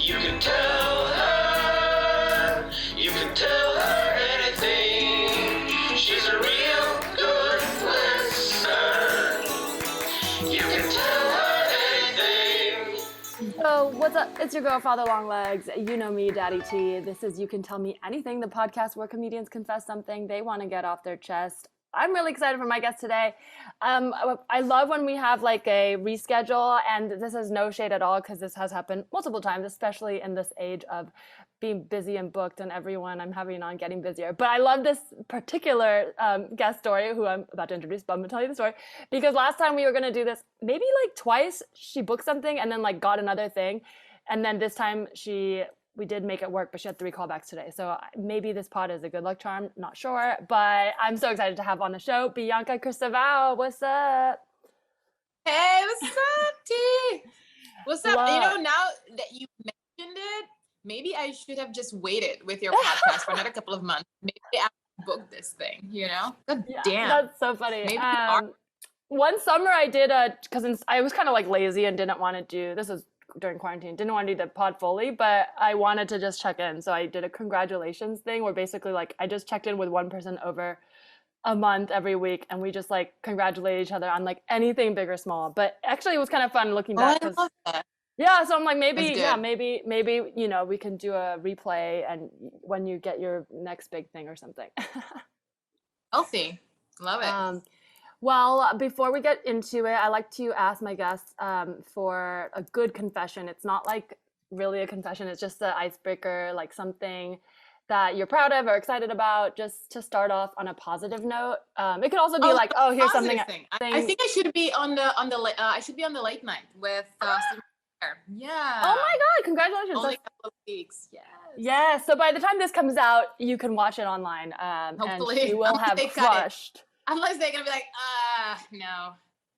You can tell her, you can tell her anything. She's a real good listener. You can tell her anything. So, what's up? It's your girl, Father Longlegs. You know me, Daddy T. This is You Can Tell Me Anything, the podcast where comedians confess something they want to get off their chest. I'm really excited for my guest today. I love when we have like a reschedule, and this is no shade at all because this has happened multiple times, especially in this age of being busy and booked and everyone I'm having on getting busier. But I love this particular guest story who I'm about to introduce, but I'm gonna tell you the story because last time we were gonna do this, maybe like twice she booked something and then like got another thing. And then this time we did make it work, but she had 3 callbacks today. So maybe this pod is a good luck charm, not sure. But I'm so excited to have on the show Bianca Cristavao. What's up? Hey, what's up, T? What's up? Love. You know, now that you mentioned it, maybe I should have just waited with your podcast for another couple of months. Maybe I booked this thing, you know? God damn. That's so funny. Maybe one summer I did because I was kind of like lazy and didn't want to do, this was during quarantine, didn't want to do the pod fully, but I wanted to just check in. So I did a congratulations thing where basically like I just checked in with one person over a month every week, and we just like congratulate each other on like anything big or small. But actually it was kind of fun looking back. I love that. Yeah, so I'm like maybe you know we can do a replay and when you get your next big thing or something. Healthy. Love it. Well, before we get into it, I like to ask my guests for a good confession. It's not like really a confession. It's just an icebreaker, like something that you're proud of or excited about, just to start off on a positive note. It could also be like, oh, here's something. I think I should be on the late night with Steve. Yeah. Oh my God! Congratulations. Only a couple of weeks. Yes. Yeah. So by the time this comes out, you can watch it online. Hopefully, and you will have crushed. Unless they're gonna be like, no.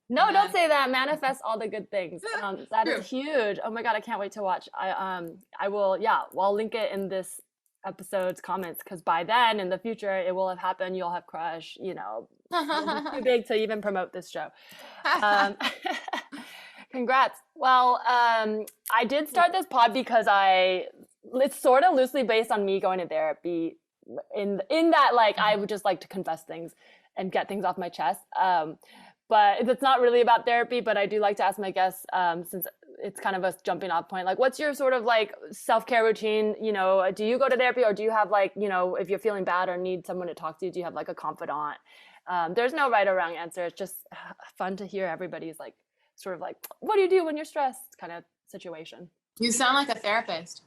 No, don't say that. Manifest all the good things. That True. is huge. Oh my God, I can't wait to watch. I will. Yeah, I'll link it in this episode's comments because by then in the future it will have happened. You'll have crushed. You know, it'll be too big to even promote this show. Congrats. Well, I did start this pod because it's sort of loosely based on me going to therapy. In that, like, I would just like to confess things and get things off my chest. But it's not really about therapy, but I do like to ask my guests, since it's kind of a jumping off point, like, what's your sort of like self-care routine? You know, do you go to therapy or do you have like, you know, if you're feeling bad or need someone to talk to, do you have like a confidant? There's no right or wrong answer. It's just fun to hear everybody's like, sort of like, what do you do when you're stressed kind of situation. You sound like a therapist.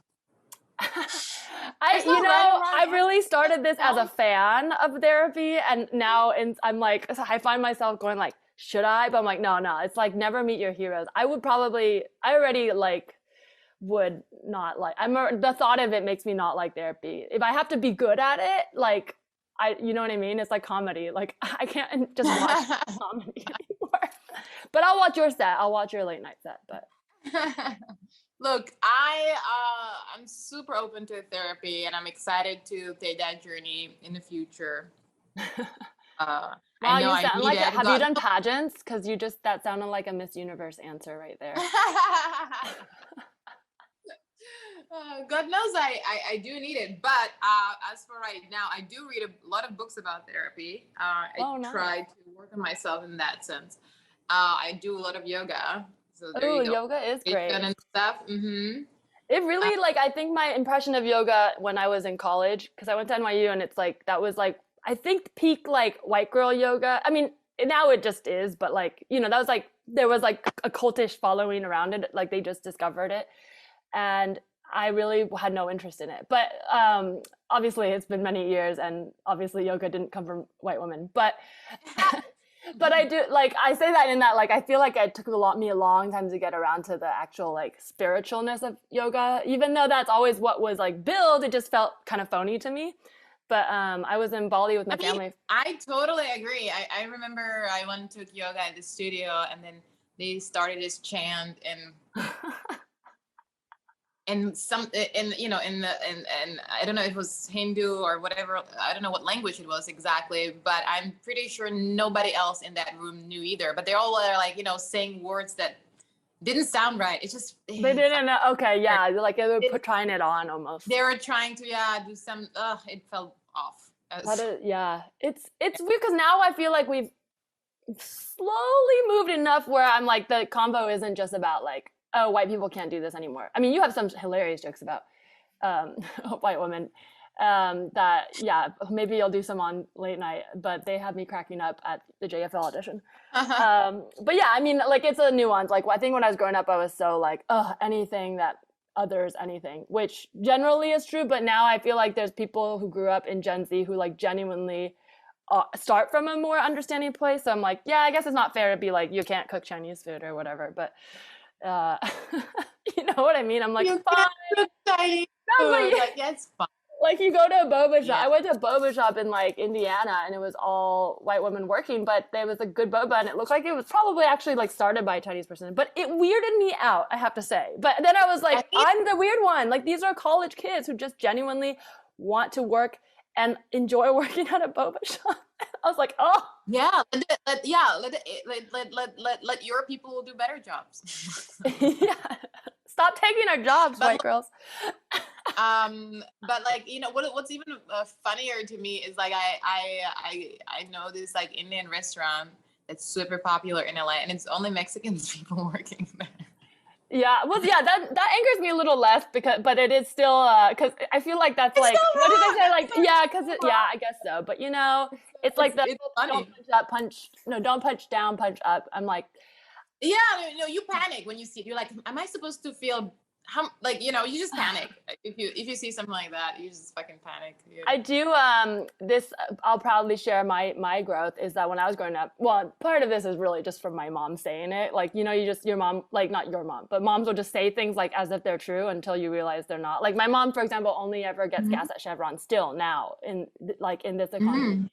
I really started this as a fan of therapy, and now I'm like, I find myself going like, should I? But I'm like, no, it's like never meet your heroes. I already like would not like, the thought of it makes me not like therapy. If I have to be good at it, like, you know what I mean? It's like comedy. Like I can't just watch comedy anymore. But I'll watch your set. I'll watch your late night set. But look, I'm super open to therapy, and I'm excited to take that journey in the future. Wow, you sound like have you done pageants? Because that sounded like a Miss Universe answer right there. God knows I do need it, but as for right now, I do read a lot of books about therapy. I try to work on myself in that sense. I do a lot of yoga. So yoga is great. And stuff. Mm-hmm. It really, like, I think my impression of yoga when I was in college, because I went to NYU, and it's like, that was like, I think peak like white girl yoga. I mean, now it just is, but like, you know, that was like, there was like a cultish following around it. Like they just discovered it. And I really had no interest in it. But obviously it's been many years, and obviously yoga didn't come from white women. But but I do, like, I say that in that, like, I feel like it took me a long time to get around to the actual like spiritualness of yoga. Even though that's always what was like billed, it just felt kind of phony to me. But I was in Bali with my family. I totally agree. I remember I went to yoga at the studio, and then they started this chant and I don't know if it was Hindu or whatever. I don't know what language it was exactly, but I'm pretty sure nobody else in that room knew either. But they all were like, you know, saying words that didn't sound right. It's just they didn't know. Okay, yeah, like they were trying it on almost. They were trying to do some. It felt off. It's weird because now I feel like we've slowly moved enough where I'm like the convo isn't just about like, oh, white people can't do this anymore. I mean, you have some hilarious jokes about white women that maybe you'll do some on late night, but they had me cracking up at the JFL audition. But yeah, I mean, like it's a nuance. Like I think when I was growing up, I was so like, anything that others, anything, which generally is true. But now I feel like there's people who grew up in Gen Z who like genuinely start from a more understanding place. So I'm like, yeah, I guess it's not fair to be like, you can't cook Chinese food or whatever. But you know what I mean? I'm like, fine. It's fine. Like you go to a boba shop. I went to a boba shop in like Indiana and it was all white women working, but there was a good boba and it looked like it was probably actually like started by a Chinese person. But it weirded me out, I have to say. But then I was like, I'm the weird one. Like these are college kids who just genuinely want to work and enjoy working at a boba shop. I was like, oh yeah, let your people do better jobs. Yeah, stop taking our jobs, white girls. But like, you know, what's even funnier to me is like I know this like Indian restaurant that's super popular in LA, and it's only Mexican people working there. Yeah, well, yeah, that angers me a little less but it is still because I feel like that's like what did they say? Like I guess so. But you know, it's like the don't punch down, punch up. I'm like, yeah, no, you panic when you see it. You're like, am I supposed to feel? How, like, you know, you just panic if you see something like that. You just fucking panic. Yeah. I do this I'll proudly share my growth is that when I was growing up, well, part of this is really just from my mom saying it, like, you know, your mom, like not your mom, but moms will just say things like as if they're true until you realize they're not. Like my mom, for example, only ever gets gas at Chevron still now in this economy,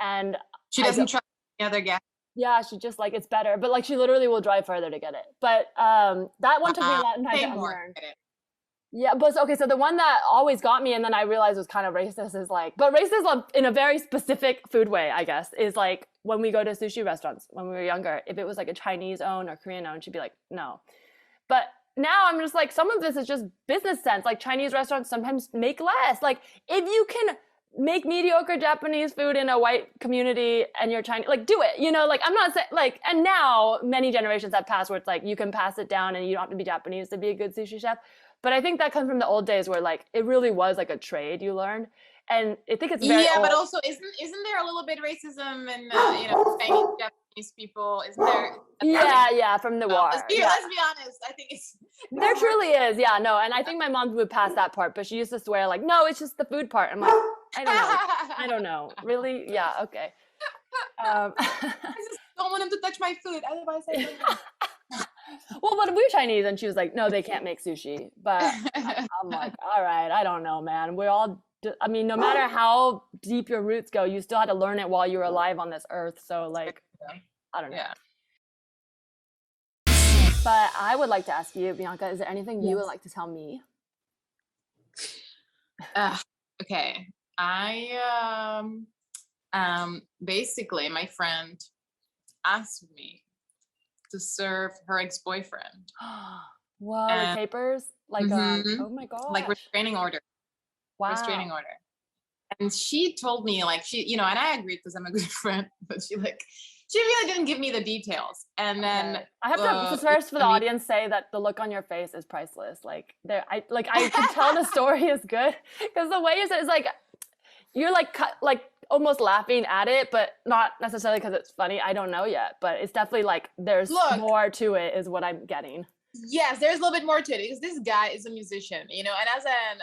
and she doesn't trust the other gas. Yeah, she just like it's better, but like she literally will drive further to get it. But that one took me a long time to learn. Yeah, but okay, so the one that always got me, and then I realized was kind of racist, is like, but racist in a very specific food way, I guess, is like when we go to sushi restaurants when we were younger, if it was like a Chinese owned or Korean owned, she'd be like, no. But now I'm just like, some of this is just business sense. Like Chinese restaurants sometimes make less. Like if you can make mediocre Japanese food in a white community and you're Chinese, like do it, you know, like I'm not saying like, and now many generations have passed where it's like, you can pass it down and you don't have to be Japanese to be a good sushi chef. But I think that comes from the old days where like, it really was like a trade you learned. And I think it's very old. But also isn't there a little bit racism and, you know, Chinese, Japanese people, isn't there? Yeah, from the war. Let's be honest. I think it's... There truly is, yeah, no. And I think my mom moved past that part, but she used to swear like, no, it's just the food part. I'm like, I don't know. Really? Yeah, okay. I just don't want him to touch my food. Otherwise, I don't know. Well, but we're Chinese, and she was like, no, they can't make sushi. But I'm like, all right, I don't know, man. We're all, I mean, no matter how deep your roots go, you still had to learn it while you were alive on this earth. So like, I don't know. Yeah. But I would like to ask you, Bianca, is there anything you would like to tell me? Okay. I basically my friend asked me to serve her ex-boyfriend. Whoa, the papers? Like oh my god. Like restraining order. Wow. Restraining order. And she told me like she, you know, and I agreed because I'm a good friend, but she really didn't give me the details. And then I have to first for the audience say that the look on your face is priceless. Like I can tell the story is good because the way you said it's like you're like almost laughing at it, but not necessarily because it's funny. I don't know yet, but it's definitely like there's more to it is what I'm getting. Yes, there's a little bit more to it because this guy is a musician, you know, and as an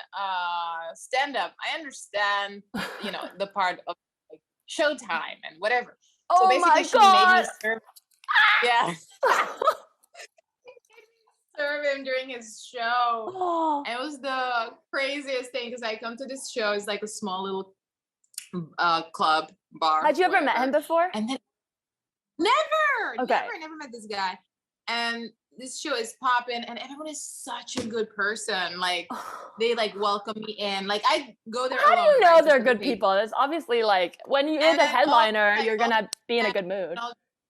stand-up, I understand, you know, the part of like showtime and whatever. Oh, so basically she made me serve. Yeah. Serve him during his show. And it was the craziest thing because I come to this show. It's like a small little club bar. Had you ever met him before? And then never met this guy. And this show is popping and everyone is such a good person. Like they like welcome me in. Like I go there alone. How do you know they're good people? It's obviously like when you're the headliner, you're gonna be in a good mood.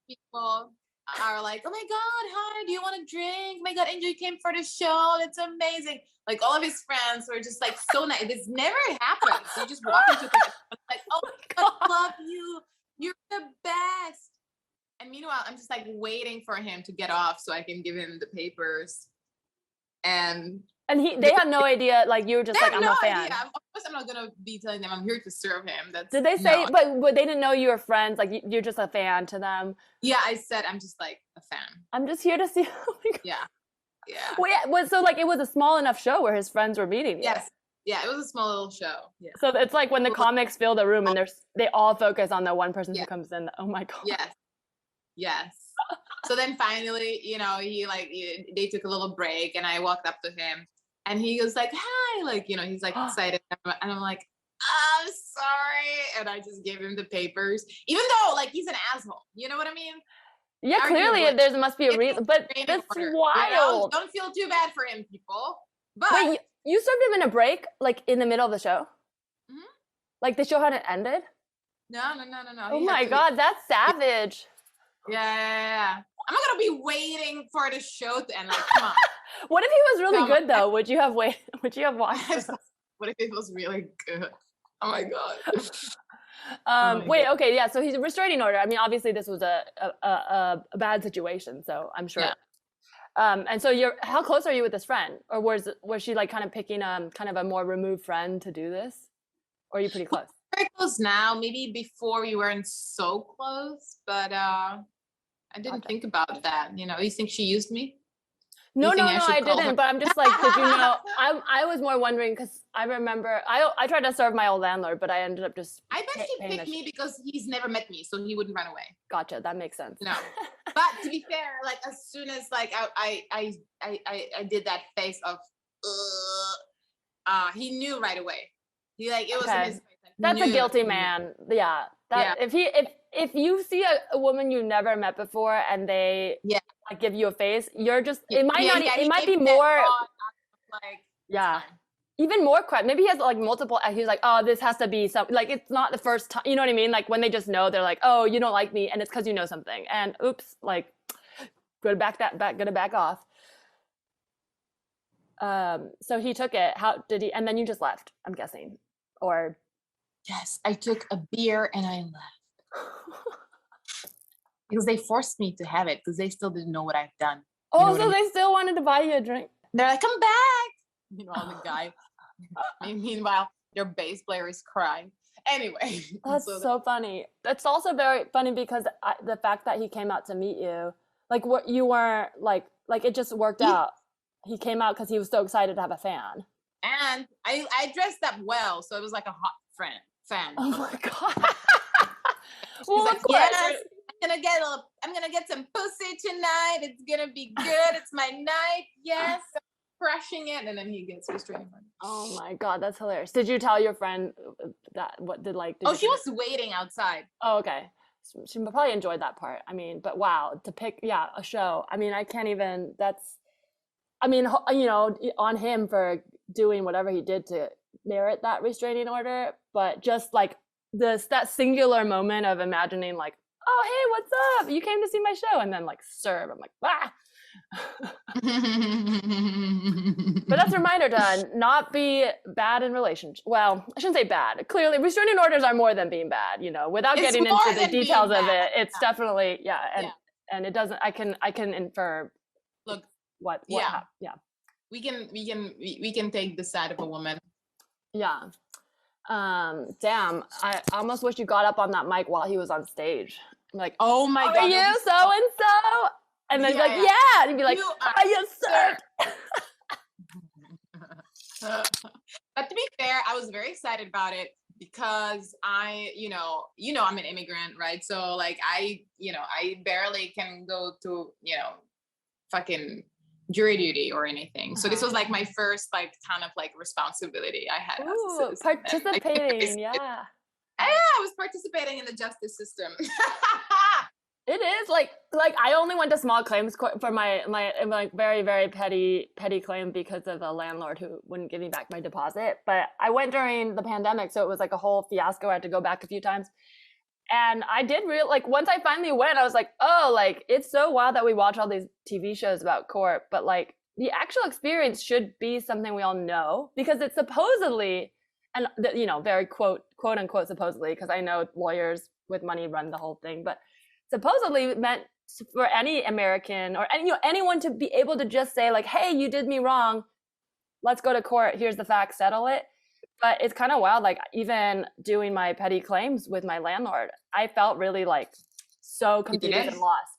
People, are like, oh my God, hi, do you want a drink? Oh my God, Angel, you came for the show. It's amazing. Like all of his friends were just like so nice. This never happens. You just walk into the like, oh I love you. You're the best. And meanwhile, I'm just like waiting for him to get off so I can give him the papers. And they had no idea, like you were just like, I'm a fan. Idea. Of course I'm not gonna be telling them I'm here to serve him. Did they say, but they didn't know you were friends, like you're just a fan to them? Yeah, I said I'm just like a fan. I'm just here to see. Yeah. Wait, so like it was a small enough show where his friends were meeting you? Yes. Yeah, it was a small little show. Yeah. So it's like when the comics fill the room and they all focus on the one person who comes in. Oh my God. Yes. So then finally, they took a little break and I walked up to him and he was like, hi, like, he's like excited. And I'm like, I'm sorry. And I just gave him the papers, even though like he's an asshole. You know what I mean? Yeah, clearly there must be a reason, but that's wild. Don't feel too bad for him, people. But wait, you served him in a break, like in the middle of the show? Mm-hmm. Like the show hadn't ended? No. Oh my God, that's savage. Yeah. I'm not gonna be waiting for the show to end. Like, come on. What if he was really good though? Would you have watched? What if it was really good? Oh my God. Wait, okay, yeah. So he's a restraining order. I mean, obviously this was a bad situation, so I'm sure. Yeah. And so how close are you with this friend, or was she like kind of picking kind of a more removed friend to do this, or are you pretty close? Very close now. Maybe before we weren't so close, but I didn't think about that. You think she used me? No, I didn't. But I'm just like, did you know? I was more wondering because I remember I tried to serve my old landlord, but I ended up just. I bet she picked me because he's never met me, so he wouldn't run away. Gotcha. That makes sense. No, but to be fair, like as soon as like I did that face of, he knew right away. He like it was in his face. That's a guilty man. Yeah. If you see a woman you never met before and they like give you a face, you're just it might be more like even more crap. Maybe he has like multiple. He's like, oh, this has to be something. Like it's not the first time. You know what I mean? Like when they just know, they're like, oh, you don't like me, and it's because you know something. And oops, like gonna back off. So he took it. How did he? And then you just left. I'm guessing, or. Yes, I took a beer and I left. Because they forced me to have it because they still didn't know what I've done. Oh, so they still wanted to buy you a drink. They're like, come back. Meanwhile, the guy, meanwhile, their bass player is crying. Anyway. That's so funny. That's also very funny because the fact that he came out to meet you, like what you weren't like it just worked out. He came out because he was so excited to have a fan. And I dressed up well, so it was like a hot fan. Oh my God. Well, like, of course. Yes, I'm gonna get some pussy tonight. It's gonna be good. It's my night. Yes, I'm crushing it. And then he gets restraining order. Oh my God, that's hilarious. Did you tell your friend that? She was waiting outside. Oh, okay. She probably enjoyed that part. I mean, but wow, to pick a show. I mean, I can't even. On him for doing whatever he did to merit that restraining order, but just like that singular moment of imagining like, oh hey, what's up, you came to see my show, and then like serve, I'm like, But that's a reminder to not be bad in relationship. Well, I shouldn't say bad. Clearly restraining orders are more than being bad, without getting into the details of it. It's definitely and it doesn't, I can infer. Look, what we can take the side of a woman. Yeah. Damn, I almost wish you got up on that mic while he was on stage. I'm like, oh my God, are you so and so? And then like, yeah, and he'd be like, are you served? But to be fair, I was very excited about it because I'm an immigrant, right? So like I barely can go to fucking jury duty or anything. So this was like my first like kind of like responsibility I had. Ooh, participating, yeah. I was participating in the justice system. It is like I only went to small claims court for my like very, very petty claim because of a landlord who wouldn't give me back my deposit. But I went during the pandemic, so it was like a whole fiasco. I had to go back a few times. And I did like, once I finally went, I was like, oh, like, it's so wild that we watch all these TV shows about court, but like the actual experience should be something we all know, because it's supposedly, and you know, very quote unquote supposedly, because I know lawyers with money run the whole thing, but supposedly meant for any American or any, you know, anyone to be able to just say like, hey, you did me wrong, let's go to court, here's the facts, settle it. But it's kind of wild, like even doing my petty claims with my landlord, I felt really like so confused and lost.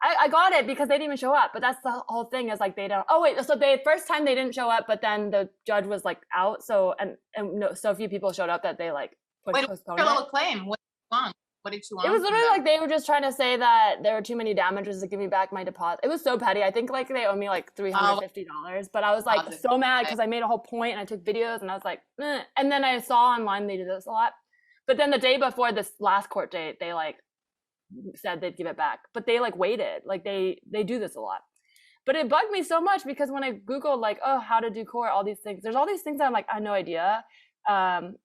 I got it because they didn't even show up, but that's the whole thing, is like they don't, oh wait, so they first time they didn't show up, but then the judge was like out, so and no, so few people showed up that they like postponed it. Little claim. What did you want? What did you want? It was literally like they were just trying to say that there were too many damages to give me back my deposit. It was so petty. I think like they owe me like $350, but I was like so mad because I made a whole point and I took videos and I was like, eh. And then I saw online they did this a lot. But then the day before this last court date, they like said they'd give it back, but they like waited. Like they do this a lot. But it bugged me so much because when I Googled like, oh, how to do court, all these things, there's all these things that I'm like, I had no idea.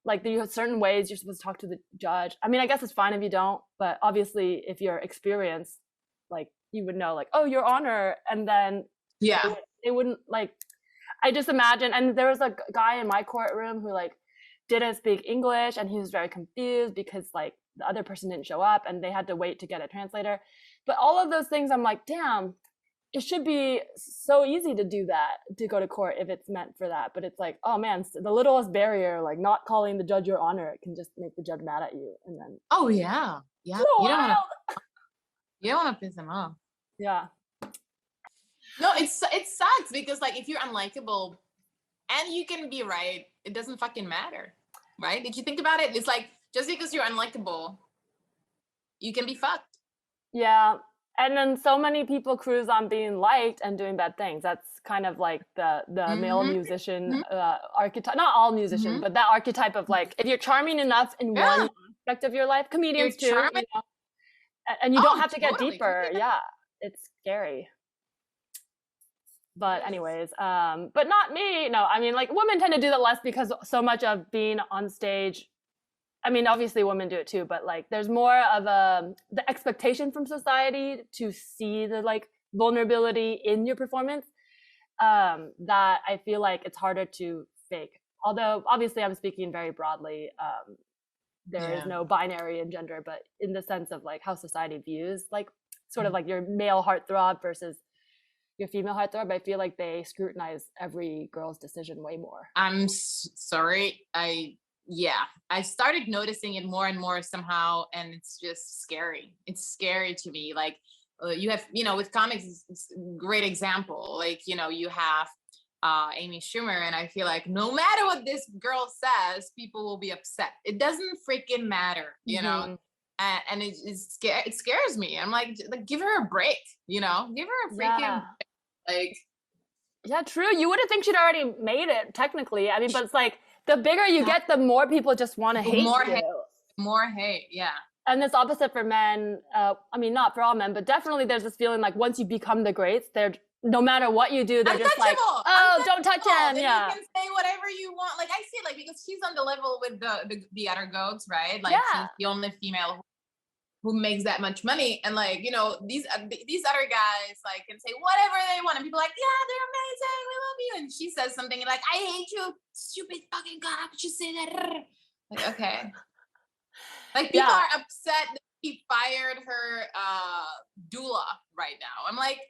Like you have certain ways you're supposed to talk to the judge. I mean, I guess it's fine if you don't, but obviously if you're experienced, like you would know like, oh, Your Honor. And then it wouldn't like, I just imagine. And there was a guy in my courtroom who like didn't speak English and he was very confused because like the other person didn't show up and they had to wait to get a translator. But all of those things, I'm like, damn, it should be so easy to do that, to go to court if it's meant for that. But it's like, oh man, the littlest barrier, like not calling the judge Your Honor, it can just make the judge mad at you. And then You don't want to piss him off. Yeah. No, it sucks because like if you're unlikable and you can be right, it doesn't fucking matter, right? Did you think about it? It's like just because you're unlikable, you can be fucked. Yeah. And then so many people cruise on being liked and doing bad things. That's kind of like the male musician archetype. Not all musicians, but that archetype of like, if you're charming enough in one aspect of your life, comedians too, you know, and you don't have to get deeper. Yeah, it's scary. But anyways, but not me. No, I mean, like women tend to do that less because so much of being on stage, I mean, obviously women do it too, but like there's more of the expectation from society to see the like vulnerability in your performance, that I feel like it's harder to fake. Although obviously I'm speaking very broadly. There is no binary in gender, but in the sense of like how society views like sort of like your male heartthrob versus your female heartthrob, I feel like they scrutinize every girl's decision way more. I'm sorry. I started noticing it more and more somehow, and it's just scary. It's scary to me. Like you have, you know, with comics, it's a great example. Like, you know, you have Amy Schumer, and I feel like no matter what this girl says, people will be upset. It doesn't freaking matter, you know? And it scares me. I'm like, give her a break, you know? Give her a freaking break. Like, yeah, true. You would have think she'd already made it technically. I mean, but it's like the bigger you get, the more people just want to hate you. More hate, yeah. And it's opposite for men. I mean, not for all men, but definitely there's this feeling like once you become the greats, they're no matter what you do, they're just like, oh, don't touch him. Yeah. You can say whatever you want. Like I see, like because she's on the level with the other goats, right? Like she's the only female who makes that much money, and like, you know, these other guys like can say whatever they want, and people are like, yeah, they're amazing, we love you, and she says something like, I hate you, stupid fucking god, how could you say that? Like, okay. Like people are upset that he fired her doula right now. I'm like,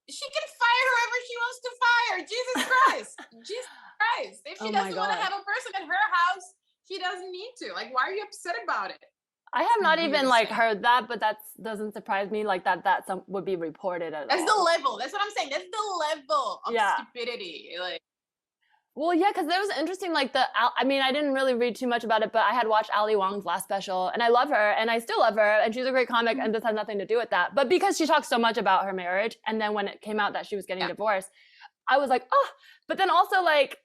she can fire whoever she wants to fire. Jesus Christ. Jesus Christ. If she doesn't want to have a person in her house, she doesn't need to. Like, why are you upset about it? I have not even like heard that, but that doesn't surprise me. Like that some would be reported at all. That's the level. That's what I'm saying. That's the level of stupidity. Like, well, yeah, because it was interesting. Like I mean, I didn't really read too much about it, but I had watched Ali Wong's last special, and I love her, and I still love her, and she's a great comic, and this has nothing to do with that. But because she talks so much about her marriage, and then when it came out that she was getting divorced, I was like, oh. But then also like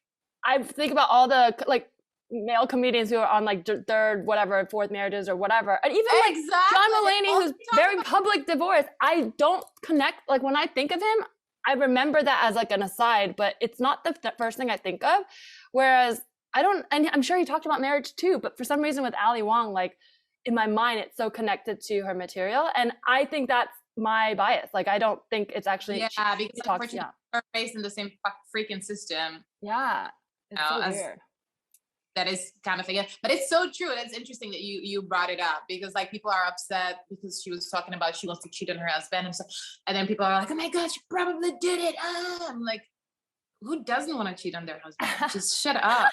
I think about all the like male comedians who are on like third, whatever, fourth marriages or whatever, and even like John Mulaney, who's very public divorce. I don't connect. Like when I think of him, I remember that as like an aside, but it's not the first thing I think of. Whereas I don't, and I'm sure he talked about marriage too, but for some reason with Ali Wong, like in my mind, it's so connected to her material. And I think that's my bias. Like, I don't think it's actually, because unfortunately we're based in the same freaking system. Yeah. It's so weird. That is kind of thing. But it's so true. And it's interesting that you brought it up, because like people are upset because she was talking about she wants to cheat on her husband and stuff. And then people are like, oh my God, she probably did it. I'm like, who doesn't want to cheat on their husband? Just shut up.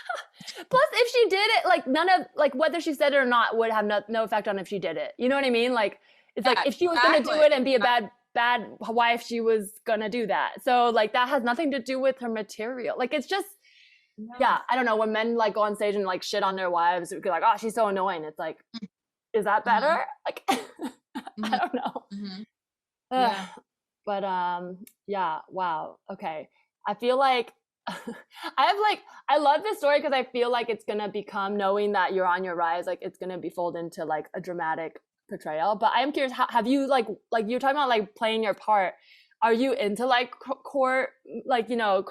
Plus, if she did it, like none of, like whether she said it or not would have no effect on if she did it. You know what I mean? Like, it's like if she was going to do it and be a bad wife, she was going to do that. So like that has nothing to do with her material. Like, it's just, yeah, I don't know, when men like go on stage and like shit on their wives, it would be like, oh, she's so annoying. It's like, is that better? Like, I don't know. Yeah. But yeah, wow. Okay. I feel like I love this story because I feel like it's gonna become, knowing that you're on your rise, like it's gonna be folded into like a dramatic portrayal. But I am curious, have you like you're talking about like playing your part? Are you into like court, like, you know,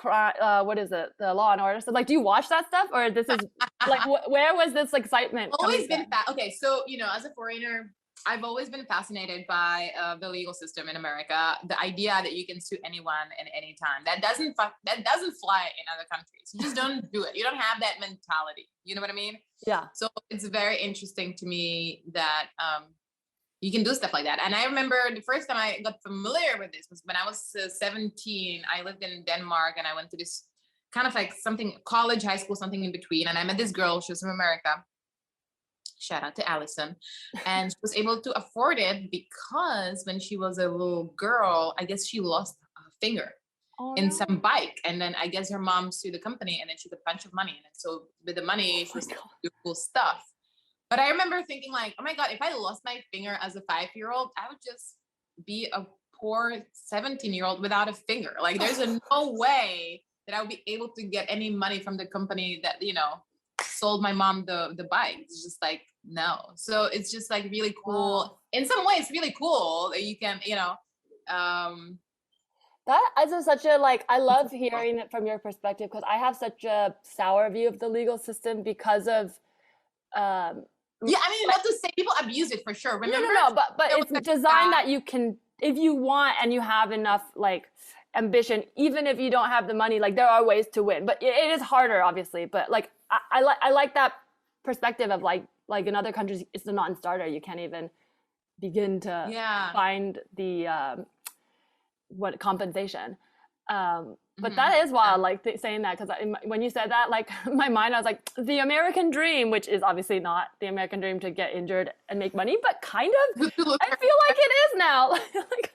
what is it, the Law and Order stuff? Like, do you watch that stuff, or this is like where was this excitement? Always been okay. So, you know, as a foreigner, I've always been fascinated by the legal system in America. The idea that you can sue anyone at any time, that doesn't fly in other countries. You just don't do it. You don't have that mentality. You know what I mean? Yeah. So it's very interesting to me that you can do stuff like that. And I remember the first time I got familiar with this was when I was 17. I lived in Denmark, and I went to this kind of like something, college, high school, something in between. And I met this girl. She was from America. Shout out to Allison. And she was able to afford it because when she was a little girl, I guess she lost a finger in some bike. And then I guess her mom sued the company, and then she got a bunch of money. And so with the money, she was able to do cool stuff. But I remember thinking like, oh my God, if I lost my finger as a 5-year-old, I would just be a poor 17-year-old without a finger. Like, there's no way that I would be able to get any money from the company that, you know, sold my mom the bike. It's just like, no. So it's just like really cool. Wow. In some ways, really cool that you can, you know, that is such a, like, I love hearing it from your perspective, because I have such a sour view of the legal system because of yeah, I mean, not to say people abuse it for sure. Remember? No, but it's designed that you can, if you want and you have enough like ambition, even if you don't have the money, like there are ways to win. But it is harder, obviously. But like I like that perspective of like in other countries, it's a non-starter. You can't even begin to find the what compensation. But that is wild, like saying that, because when you said that, like in my mind, I was like, the American dream, which is obviously not the American dream to get injured and make money, but kind of, I feel like it is now. Like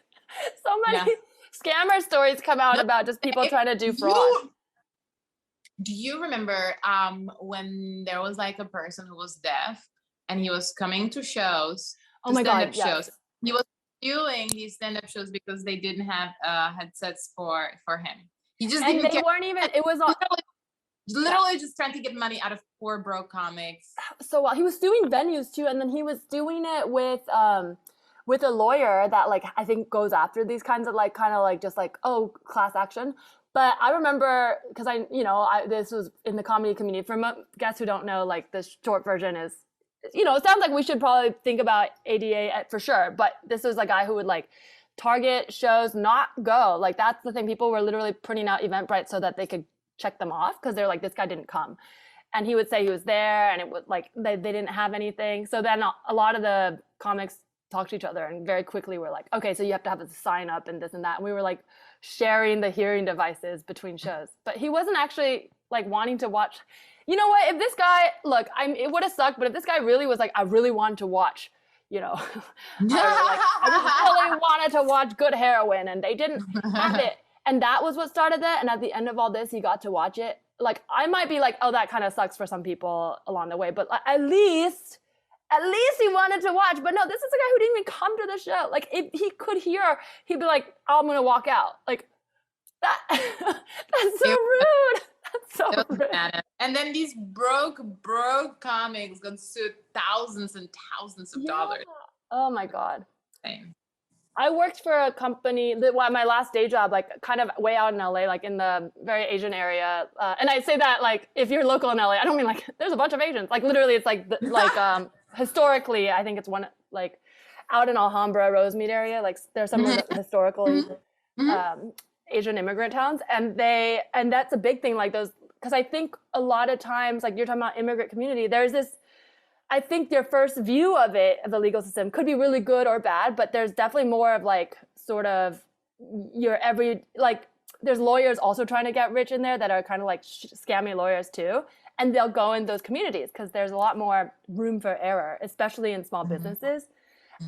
so many scammer stories come out about just people trying to do fraud. Do you remember when there was like a person who was deaf and he was coming to shows, stand-up shows? He was doing these stand-up shows because they didn't have headsets for him. He just didn't they weren't even, it was literally just trying to get money out of poor broke comics. So he was doing venues too, and then he was doing it with a lawyer that like I think goes after these kinds of like kind of like just like class action. But I remember, because this was in the comedy community. For guests who don't know, like the short version is, it sounds like we should probably think about ADA for sure. But this was a guy who would like target shows, not go. Like that's the thing. People were literally printing out Eventbrite so that they could check them off, because they're like, this guy didn't come. And he would say he was there, and it was like they didn't have anything. So then a lot of the comics talked to each other, and very quickly we're like, okay, so you have to have a sign up and this and that. And we were like sharing the hearing devices between shows. But he wasn't actually like wanting to watch. You know what? If this guy, look, it would have sucked, but if this guy really was like, I really wanted to watch, I just really wanted to watch good heroin, and they didn't have it. And that was what started that. And at the end of all this, he got to watch it. Like, I might be like, oh, that kind of sucks for some people along the way, but at least he wanted to watch. But no, this is a guy who didn't even come to the show. Like, if he could hear, he'd be like, oh, I'm going to walk out. Like, that's so rude. That's so rude. And then these broke comics got sued thousands and thousands of dollars. Oh my God. Same. I worked for a company my last day job, like kind of way out in LA, like in the very Asian area. And I say that like, if you're local in LA, I don't mean like there's a bunch of Asians. Like literally it's like historically, I think it's one like out in Alhambra, Rosemead area. Like there's some of the historical Asian immigrant towns, and that's a big thing. Like those, because I think a lot of times, like you're talking about immigrant community, there's this. I think their first view of it, of the legal system, could be really good or bad, but there's definitely more of like sort of there's lawyers also trying to get rich in there that are kind of like scammy lawyers too. And they'll go in those communities because there's a lot more room for error, especially in small businesses.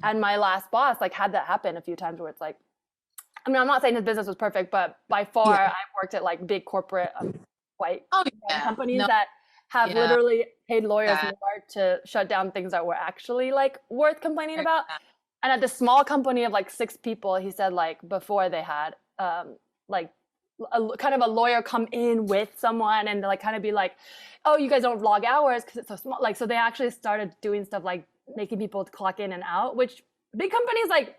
And my last boss like had that happen a few times where it's like, I mean, I'm not saying his business was perfect, but by far I've worked at like big corporate white companies that have literally paid lawyers more to shut down things that were actually like worth complaining about. And at the small company of like 6 people, he said like before they had like kind of a lawyer come in with someone and like kind of be like, oh, you guys don't log hours because it's so small. Like, so they actually started doing stuff like making people clock in and out, which big companies like,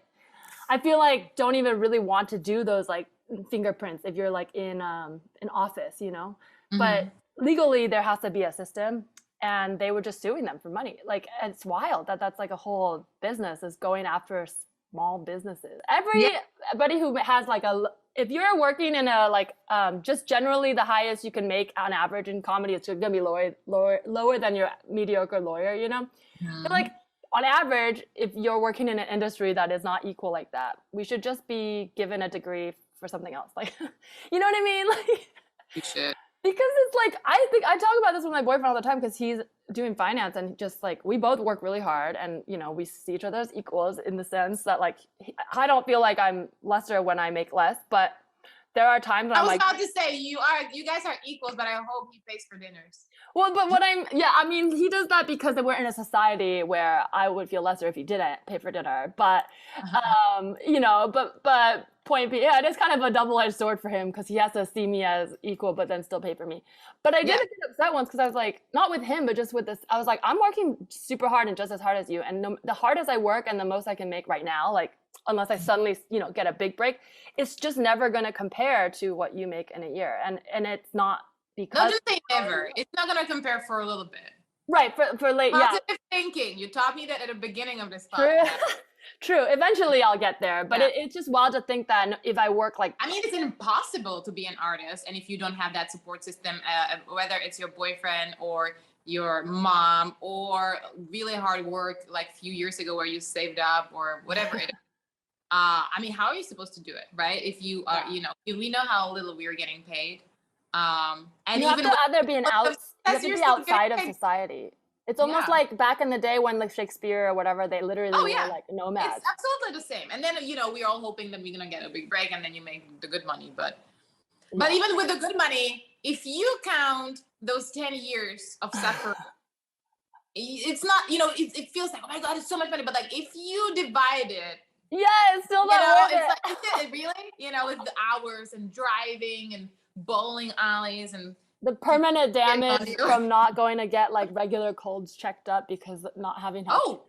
I feel like don't even really want to do those like fingerprints if you're like in an office, you know, but legally there has to be a system, and they were just suing them for money. Like, it's wild that that's like a whole business is going after small businesses. Everybody who has like if you're working in a like just generally the highest you can make on average in comedy, it's gonna be lower than your mediocre lawyer, you know. But like on average, if you're working in an industry that is not equal like that, we should just be given a degree for something else. Like, you know what I mean? Like, you should. Because it's like, I think I talk about this with my boyfriend all the time because he's doing finance, and just like we both work really hard, and you know, we see each other as equals in the sense that like I don't feel like I'm lesser when I make less, but there are times when I was about to say you guys are equals, but I hope he pays for dinners. Well, but I mean, he does that because we're in a society where I would feel lesser if he didn't pay for dinner. But, you know, but point being, it is kind of a double-edged sword for him because he has to see me as equal, but then still pay for me. But I did get upset once because I was like, not with him, but just with this. I was like, I'm working super hard and just as hard as you. And the hardest I work and the most I can make right now, like, unless I suddenly, you know, get a big break, it's just never going to compare to what you make in a year. And it's not. Because don't just say never. It's not gonna compare for a little bit. Right, for late. Positive thinking. You taught me that at the beginning of this podcast. True. Eventually I'll get there. But it's just wild to think that if I work like... I mean, it's impossible to be an artist. And if you don't have that support system, whether it's your boyfriend or your mom or really hard work like a few years ago where you saved up or whatever it is. I mean, how are you supposed to do it, right? If you are, you know, if we know how little we're getting paid. And you even have to either be outside of society. It's almost like back in the day when like Shakespeare or whatever, they literally were like nomads. It's absolutely the same. And then, you know, we're all hoping that we're gonna get a big break and then you make the good money. But even with the good money, if you count those 10 years of suffering, it's not, you know, it feels like, oh my God, it's so much money. But like if you divide it, it's still not worth it. Like, really? You know, with the hours and driving and bowling alleys and the permanent damage from not going to get like regular colds checked up because not having health.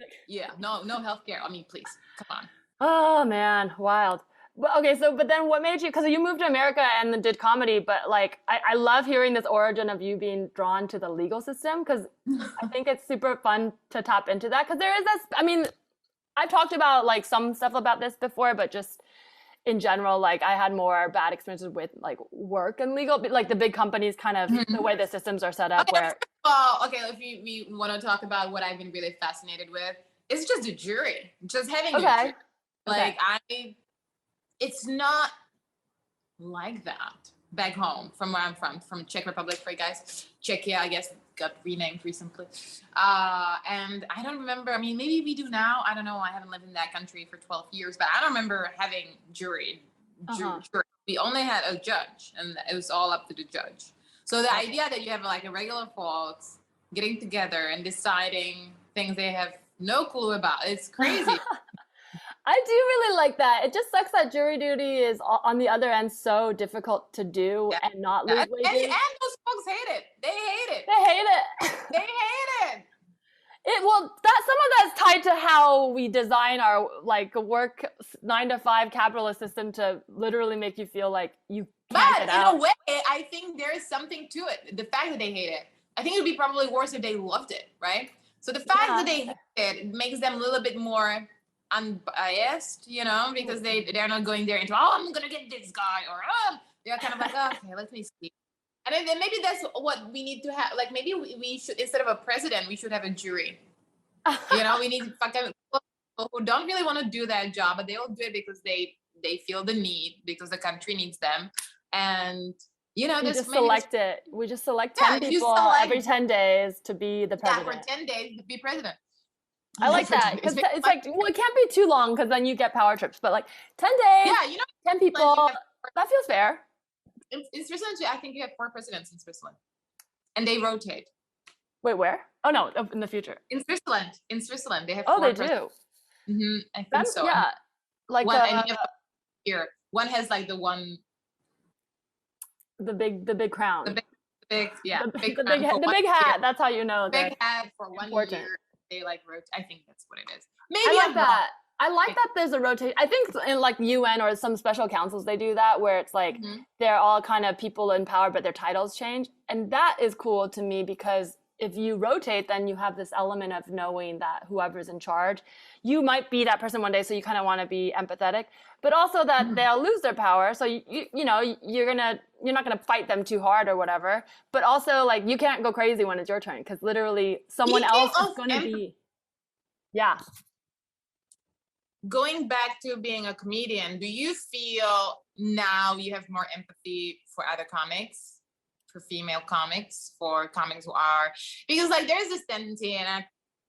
No healthcare. I mean, please, come on. Oh man, wild. But okay, but then what made you? Because you moved to America and then did comedy, but like I love hearing this origin of you being drawn to the legal system because I think it's super fun to tap into that because there is this. I mean, I've talked about like some stuff about this before, but just. In general, like I had more bad experiences with like work and legal, but like the big companies kind of the way the systems are set up where. If we want to talk about what I've been really fascinated with, it's just the jury, just having a jury. Like it's not like that back home from where I'm from Czech Republic for you guys. Czechia, I guess, got renamed recently. And I don't remember, I mean, maybe we do now. I don't know. I haven't lived in that country for 12 years, but I don't remember having jury. We only had a judge and it was all up to the judge. So the idea that you have like a regular folks getting together and deciding things they have no clue about, it's crazy. I do really like that. It just sucks that jury duty is on the other end so difficult to do and not lose wages. And those folks hate it. They hate it. They hate it. They hate it. Some of that's tied to how we design our like work 9-to-5 capitalist system to literally make you feel like you can't get out. But in a way, I think there is something to it. The fact that they hate it. I think it would be probably worse if they loved it, right? So the fact that they hate it makes them a little bit more unbiased, you know, because they're not going there into, oh, I'm gonna get this guy, or oh, they're kind of like, oh, okay, let me see. And then maybe that's what we need to have. Like maybe we should, instead of a president, we should have a jury. You know, we need fucking people who don't really want to do that job, but they'll do it because they feel the need, because the country needs them. And you know, we just select it. We just select 10 people every 10 days to be the president. Yeah, for 10 days to be president. I like that, because it's like, well, it can't be too long because then you get power trips, but like 10 days, yeah, you know, 10 people, that feels fair. In Switzerland, I think you have 4 presidents in Switzerland, and they rotate. Wait, where? Oh no, in the future. In Switzerland, they have. Oh, they do. Mm-hmm, I think so. Yeah, like one, and you have here. One has like the big crown. The big hat. That's how you know. Big hat for 1 year. They like rotate. I think that's what it is. Maybe I like that. I like that there's a rotation. I think in like UN or some special councils, they do that where it's like they're all kind of people in power, but their titles change. And that is cool to me, because if you rotate, then you have this element of knowing that whoever's in charge, you might be that person one day. So you kind of want to be empathetic, but also that they'll lose their power. So you know, you're not going to fight them too hard or whatever, but also like you can't go crazy when it's your turn, because literally someone else is going to be. Yeah. Going back to being a comedian, do you feel now you have more empathy for other comics, for female comics, for comics who are, because like there's this tendency, and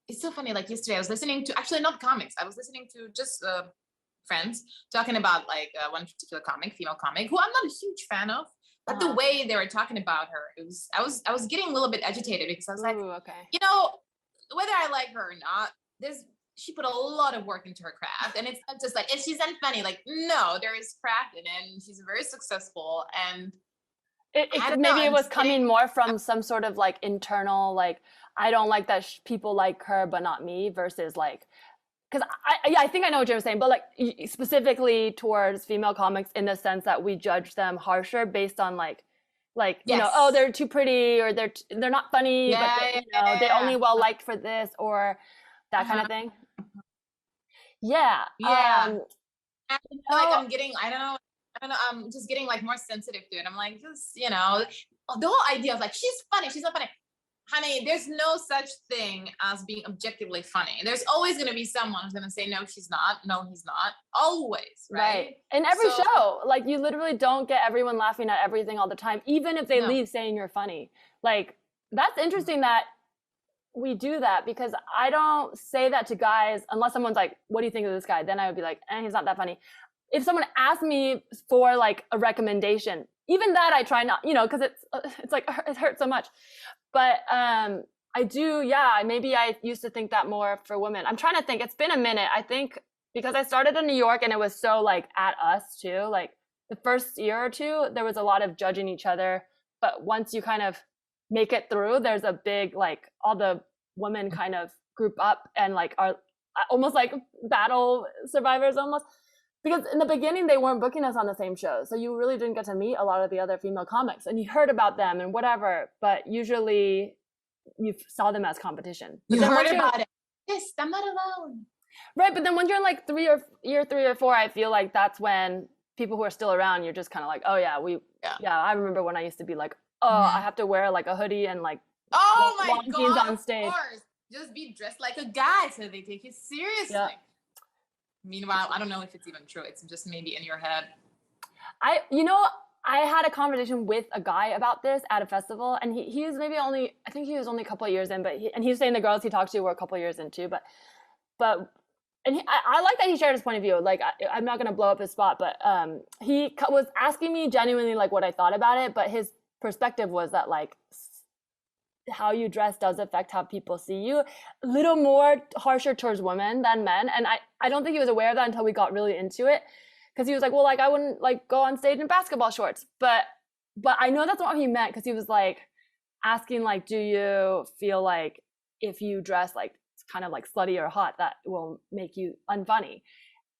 it's so funny, like yesterday I was listening to, actually not comics, I was listening to just friends talking about like one particular comic, female comic, who I'm not a huge fan of, but the way they were talking about her, it was, I was getting a little bit agitated, because I was like, you know, whether I like her or not, she put a lot of work into her craft, and it's not just like, if she's unfunny, like, no, there is craft in it, and she's very successful. And maybe it was coming more from some sort of like internal, like, I don't like that people like her, but not me, versus like, because I think I know what you're saying, but like specifically towards female comics, in the sense that we judge them harsher based on like, you know, oh, they're too pretty, or they're not funny, but they're only well liked for this, or that kind of thing. Yeah. And like I'm getting, I don't know, I'm just getting like more sensitive to it. I'm like, just, you know, the whole idea of like, she's funny, she's not funny. Honey, there's no such thing as being objectively funny. There's always going to be someone who's going to say, no, she's not. No, he's not. Always, right? In every show, like you literally don't get everyone laughing at everything all the time, even if they leave saying you're funny. Like, that's interesting that we do that, because I don't say that to guys unless someone's like, what do you think of this guy? Then I would be like, he's not that funny. If someone asks me for like a recommendation, even that I try not, you know, because it's like, it hurts so much. But I do, maybe I used to think that more for women. I'm trying to think, it's been a minute. I think because I started in New York, and it was so like at us too, like the first year or two, there was a lot of judging each other. But once you kind of make it through, there's a big, like, all the women kind of group up and like are almost like battle survivors almost, because in the beginning they weren't booking us on the same show, so you really didn't get to meet a lot of the other female comics, and you heard about them and whatever, but usually you saw them as competition. But you heard about it. Yes, I'm not alone. Right, but then when you're in like year 3 or 4, I feel like that's when people who are still around, you're just kind of like, oh yeah, I remember when I used to be like, oh, I have to wear like a hoodie and like long jeans on stage. Of course. Just be dressed like a guy so they take you seriously. Yeah. Meanwhile, I don't know if it's even true. It's just maybe in your head. I had a conversation with a guy about this at a festival, and he was maybe only, I think he was only a couple of years in, but he was saying the girls he talked to were a couple of years in too, but I like that he shared his point of view. Like, I'm not going to blow up his spot, but he was asking me genuinely like what I thought about it, but his perspective was that like how you dress does affect how people see you, a little more harsher towards women than men. And I don't think he was aware of that until we got really into it, because he was like, well, like I wouldn't like go on stage in basketball shorts, but I know that's not what he meant, because he was like asking like, do you feel like if you dress like kind of like slutty or hot, that will make you unfunny?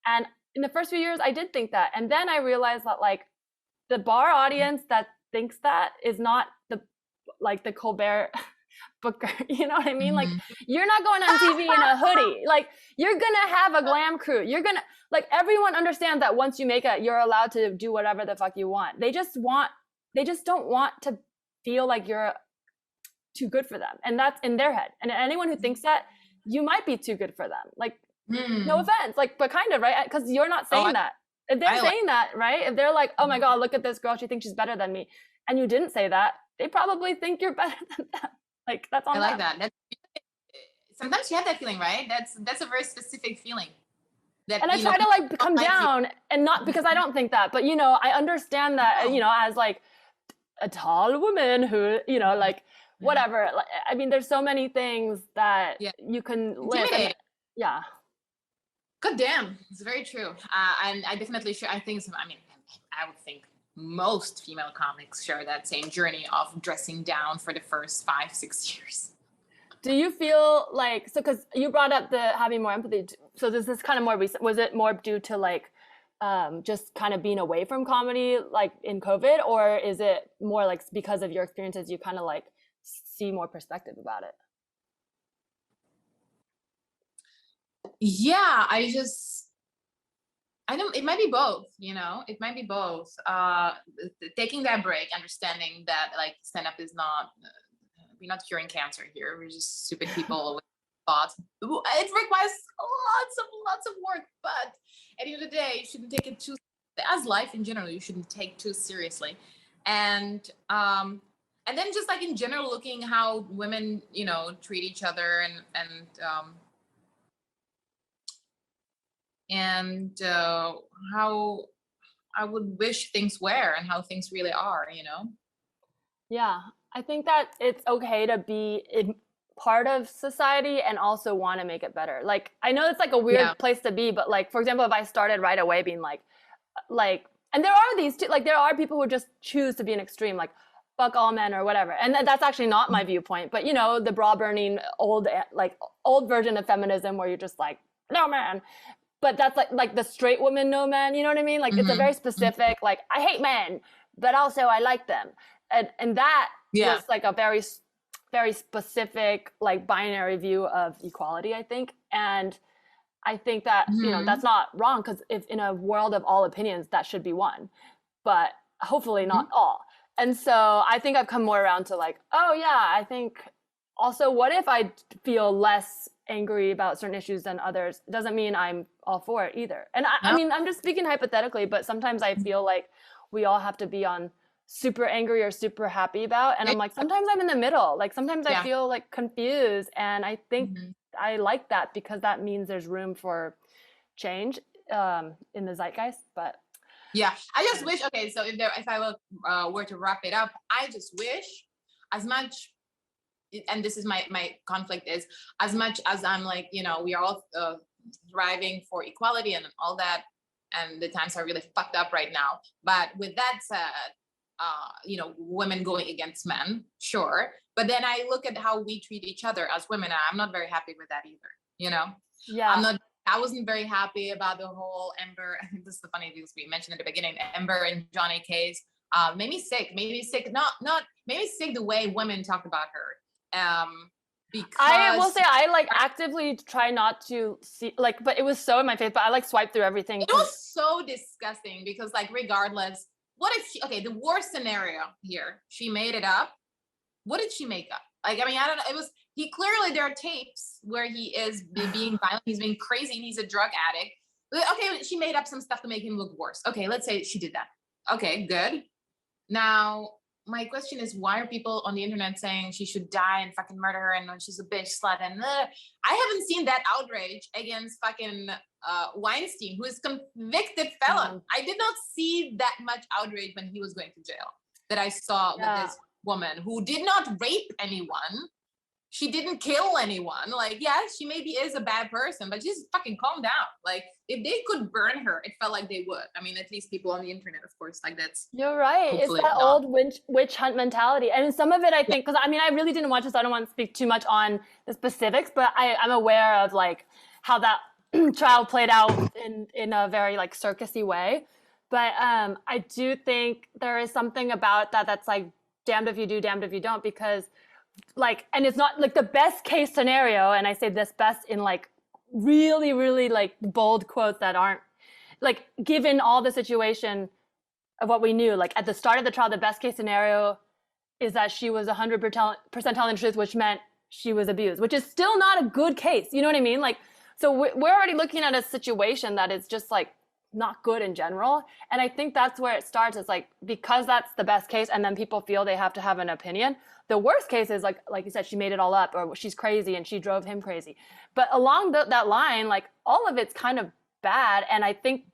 And in the first few years I did think that, and then I realized that like the bar audience that thinks that is not the Colbert booker. You know what I mean? Like, Mhm. you're not going on TV in a hoodie. Like, you're gonna have a glam crew. You're gonna, like, everyone understands that once you make it, you're allowed to do whatever the fuck you want. They just don't want to feel like you're too good for them. And that's in their head. And anyone who thinks that, you might be too good for them. Like, no offense, like, but kind of, right? Because you're not saying that. If they're saying that, right? If they're like, oh my God, look at this girl, she thinks she's better than me, and you didn't say that, they probably think you're better than them. Like, that's on I like them. that. Sometimes you have that feeling, right? That's a very specific feeling. That, and I try to like come down, and not because I don't think that, but you know, I understand that, you know, as like a tall woman who, you know, like whatever. Like, I mean, there's so many things that you can live. And, yeah. God damn, it's very true. And I definitely share. I think. I mean, I would think most female comics share that same journey of dressing down for the first 5-6 years. Do you feel like, so because you brought up the having more empathy, so is this kind of more recent? Was it more due to like just kind of being away from comedy like in COVID, or is it more like because of your experiences you kind of like see more perspective about it? Yeah, I don't, it might be both, you know, it might be both. Taking that break, understanding that like stand-up is not, we're not curing cancer here. We're just stupid people with thoughts. It requires lots of work, but at the end of the day, you shouldn't take it too, as life in general, you shouldn't take too seriously. And then just like in general, looking how women, you know, treat each other and how I would wish things were and how things really are, you know? Yeah, I think that it's okay to be in part of society and also want to make it better. Like, I know it's like a weird place to be, but like, for example, if I started right away being like, and there are these two, like, there are people who just choose to be an extreme, like, fuck all men or whatever. And that's actually not my viewpoint, but you know, the bra burning old version of feminism where you're just like, no man. But that's like the straight woman, no man, you know what I mean? Like, it's a very specific, like, I hate men, but also I like them. And that was like a very, very specific, like, binary view of equality, I think. And I think that, you know, that's not wrong, because if in a world of all opinions, that should be one, but hopefully not all. And so I think I've come more around to like, oh yeah, I think also, what if I feel less angry about certain issues than others? It doesn't mean I'm all for it either. And I mean, I'm just speaking hypothetically, but sometimes I feel like we all have to be on super angry or super happy about. And I'm like, sometimes I'm in the middle. Like, sometimes I feel like confused. And I think I like that, because that means there's room for change in the zeitgeist. But yeah, I just wish, okay, so if I were to wrap it up, I just wish, as much, and this is my conflict, is as much as I'm like, you know, we are all thriving for equality and all that, and the times are really fucked up right now. But with that said, you know, women going against men, sure. But then I look at how we treat each other as women, and I'm not very happy with that either, you know? Yeah. I wasn't very happy about the whole Amber, I think this is the funny things we mentioned at the beginning, Amber and Johnny case. Made me sick, made me sick the way women talked about her. Because I will say I like actively try not to see, like, but it was so in my face, but I like swiped through everything. It was so disgusting, because like, regardless, what if she, okay, the worst scenario here, she made it up. What did she make up? Like, I mean, I don't know. He clearly, there are tapes where he is being violent, he's being crazy, and he's a drug addict. Okay, she made up some stuff to make him look worse. Okay, let's say she did that. Okay, good. Now, my question is, why are people on the internet saying she should die and fucking murder her and she's a bitch slut? And I haven't seen that outrage against fucking Weinstein, who is convicted felon. I did not see that much outrage when he was going to jail that I saw with this woman who did not rape anyone. She didn't kill anyone. Like, yes, she maybe is a bad person, but just fucking calm down. Like, if they could burn her, it felt like they would. I mean, at least people on the internet, of course, like that's. You're right. It's that old witch hunt mentality. And some of it, I think, because I mean, I really didn't watch this. So I don't want to speak too much on the specifics, but I'm aware of like how that trial played out in a very like circusy way. But I do think there is something about that that's like damned if you do, damned if you don't, because like, and it's not like the best case scenario. And I say this best in like really, really like bold quotes that aren't like, given all the situation of what we knew, like at the start of the trial, the best case scenario is that she was 100% telling the truth, which meant she was abused, which is still not a good case. You know what I mean? Like, so we're already looking at a situation that is just like not good in general. And I think that's where it starts. Is like, because that's the best case and then people feel they have to have an opinion. The worst case is like you said, she made it all up, or she's crazy and she drove him crazy. But along that line, like all of it's kind of bad. And I think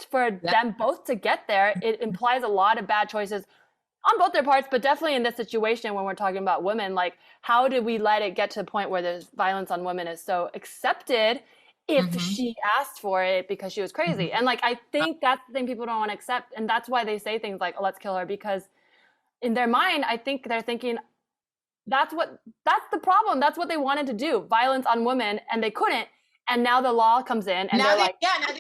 for them both to get there, it implies a lot of bad choices on both their parts, but definitely in this situation when we're talking about women, like how did we let it get to the point where there's violence on women is so accepted if she asked for it because she was crazy? And like, I think that's the thing people don't want to accept. And that's why they say things like, oh, let's kill her, because in their mind, I think they're thinking that's the problem. That's what they wanted to do, violence on women, and they couldn't. And now the law comes in and now now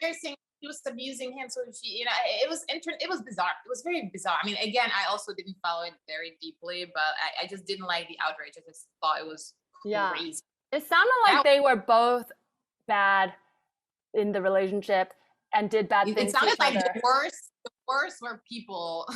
they're saying she was abusing him. So she, it was bizarre. It was very bizarre. I mean, again, I also didn't follow it very deeply, but I just didn't like the outrage. I just thought it was crazy. Yeah. It sounded like they were both bad in the relationship and did bad things. It sounded like the worst were people.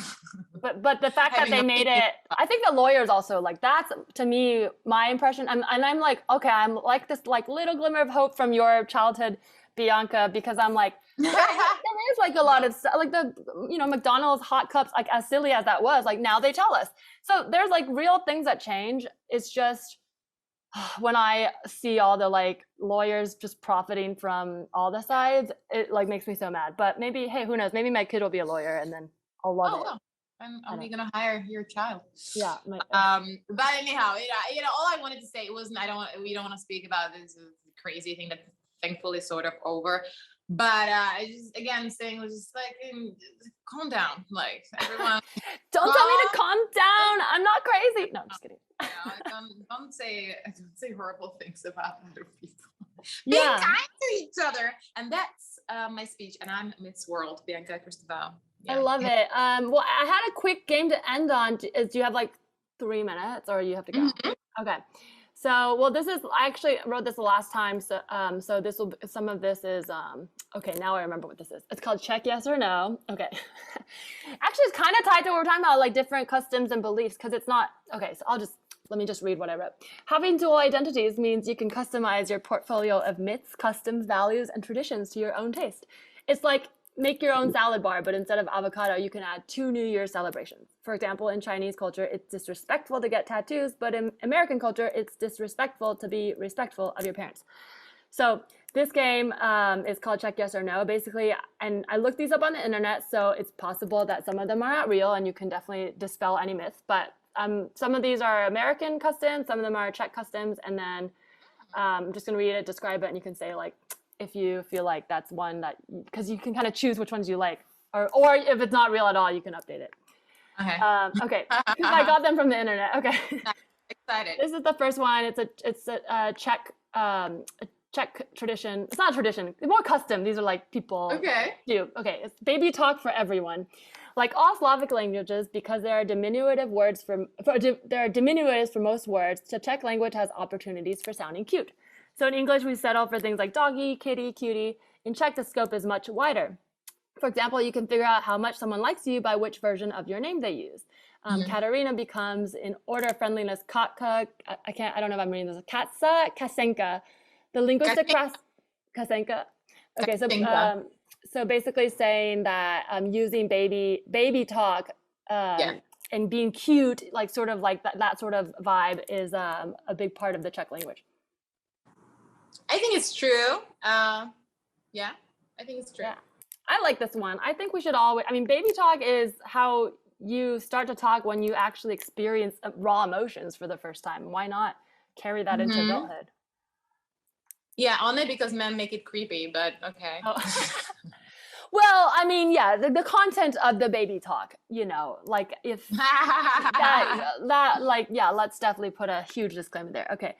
But the fact that they made it, I think the lawyers also, like, that's to me my impression. And I'm like, okay, I'm like this like little glimmer of hope from your childhood, Bianca, because I'm like, there is like a lot of like the McDonald's hot cups, like as silly as that was, like now they tell us. So there's like real things that change. It's just when I see all the like lawyers just profiting from all the sides, it like makes me so mad. But maybe, hey, who knows? Maybe my kid will be a lawyer and then I'll love it. Well. I'm only gonna hire your child. Yeah. But anyhow, all I wanted to say was we don't want to speak about this crazy thing that thankfully sort of over. But I just again saying was just like calm down, like everyone. Don't tell me to calm down. I'm not crazy. No, I'm just kidding. Don't say horrible things about other people. Yeah. Be kind to each other, and that's my speech. And I'm Miss World, Bianca Cristavao. Yeah. I love it. Well, I had a quick game to end on. Do you have like 3 minutes, or you have to go? Okay. So, well, I actually wrote this the last time. So, some of this is, okay, now I remember what this is. It's called Check Yes or No. Okay. Actually, it's kind of tied to what we're talking about, like different customs and beliefs, because it's not, okay, so let me just read what I wrote. Having dual identities means you can customize your portfolio of myths, customs, values, and traditions to your own taste. It's like, make your own salad bar, but instead of avocado, you can add 2 New Year's celebrations. For example, in Chinese culture, it's disrespectful to get tattoos, but in American culture, it's disrespectful to be respectful of your parents. So this game is called Check Yes or No, basically, and I looked these up on the internet, so it's possible that some of them are not real, and you can definitely dispel any myths, but some of these are American customs, some of them are Czech customs, and then I'm just going to read it, describe it, and you can say, like, if you feel like that's one that, because you can kind of choose which ones you like, or if it's not real at all, you can update it. Okay. Okay. Because I got them from the internet. Okay. Excited. This is the first one. It's a Czech tradition. It's not a tradition. It's more custom. These are like people do. Okay. It's baby talk for everyone. Like all Slavic languages, because there are diminutives for most words, the Czech language has opportunities for sounding cute. So in English, we settle for things like doggy, kitty, cutie. In Czech, the scope is much wider. For example, you can figure out how much someone likes you by which version of your name they use. Katarina becomes, in order of friendliness, Katka. I don't know if I'm reading this. Katsa, Kasenka. The linguistic Kasenka. Okay, so basically saying that using baby talk and being cute, like sort of like that sort of vibe is a big part of the Czech language. I think it's true. I think it's true. Yeah. I like this one. I think we should baby talk is how you start to talk when you actually experience raw emotions for the first time. Why not carry that into adulthood? Yeah, only because men make it creepy, but okay. Oh. Well, I mean, yeah, the content of the baby talk, like if let's definitely put a huge disclaimer there. Okay.